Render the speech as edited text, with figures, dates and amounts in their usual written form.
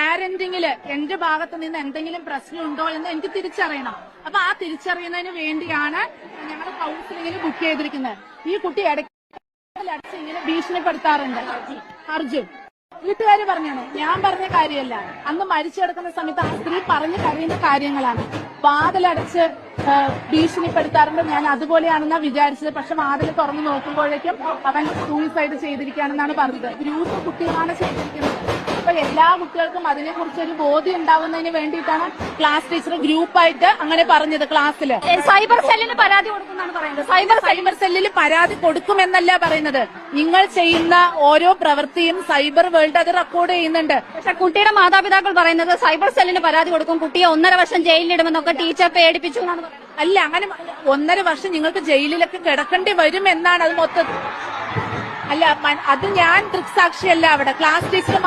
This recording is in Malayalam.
പാരന്റിങ്ങില് എന്റെ ഭാഗത്ത് നിന്ന് എന്തെങ്കിലും പ്രശ്നമുണ്ടോ എന്ന് എനിക്ക് തിരിച്ചറിയണം. അപ്പൊ ആ തിരിച്ചറിയുന്നതിന് വേണ്ടിയാണ് ഞങ്ങൾ കൗൺസിലിങ്ങിന് ബുക്ക് ചെയ്തിരിക്കുന്നത്. ഈ കുട്ടി ഇടയ്ക്ക് ഇങ്ങനെ ഭീഷണിപ്പെടുത്താറുണ്ട്. അർജുൻ വീട്ടുകാര് പറഞ്ഞാണ്, ഞാൻ പറഞ്ഞ കാര്യമല്ല. അന്ന് മരിച്ചു കിടക്കുന്ന സമയത്ത് ആ സ്ത്രീ പറഞ്ഞു കരയുന്ന കാര്യങ്ങളാണ്. വാതിലടച്ച് ഭീഷണിപ്പെടുത്താറുണ്ട്. ഞാൻ അതുപോലെയാണെന്നാ വിചാരിച്ചത്. പക്ഷെ വാതിൽ തുറന്നു നോക്കുമ്പോഴേക്കും അവൻ സൂയിസൈഡ് ചെയ്തിരിക്കുകയാണെന്നാണ് പറഞ്ഞത്. ഗ്രൂപ്പ് കുട്ടികളാണ് ചെയ്തിരിക്കുന്നത്. അപ്പൊ എല്ലാ കുട്ടികൾക്കും അതിനെക്കുറിച്ച് ഒരു ബോധ്യം ഉണ്ടാവുന്നതിന് വേണ്ടിയിട്ടാണ് ക്ലാസ് ടീച്ചർ ഗ്രൂപ്പായിട്ട് അങ്ങനെ പറഞ്ഞത്. ക്ലാസ്സിൽ സൈബർ സെല്ലിന് പരാതി കൊടുക്കുമെന്നാണ് പറയുന്നത്. സൈബർ സെല്ലിൽ പരാതി കൊടുക്കുമെന്നല്ല പറയുന്നത്. നിങ്ങൾ ചെയ്യുന്ന ഓരോ പ്രവൃത്തിയും സൈബർ വേൾഡ് അത് റെക്കോർഡ് ചെയ്യുന്നുണ്ട്. പക്ഷെ കുട്ടിയുടെ മാതാപിതാക്കൾ പറയുന്നത് സൈബർ സെല്ലിന് പരാതി കൊടുക്കും, കുട്ടിയെ 1.5 വർഷം ജയിലിലിടുമെന്നൊക്കെ ടീച്ചർ പേടിപ്പിച്ചു എന്നാണ് പറയുന്നത്. അല്ല, അങ്ങനെ 1.5 വർഷം നിങ്ങൾക്ക് ജയിലിലൊക്കെ കിടക്കേണ്ടി വരും എന്നാണ് അത് മൊത്തം. അല്ല, അത് ഞാൻ ദൃക്സാക്ഷിയല്ല. അവിടെ ക്ലാസ് ടീച്ചർ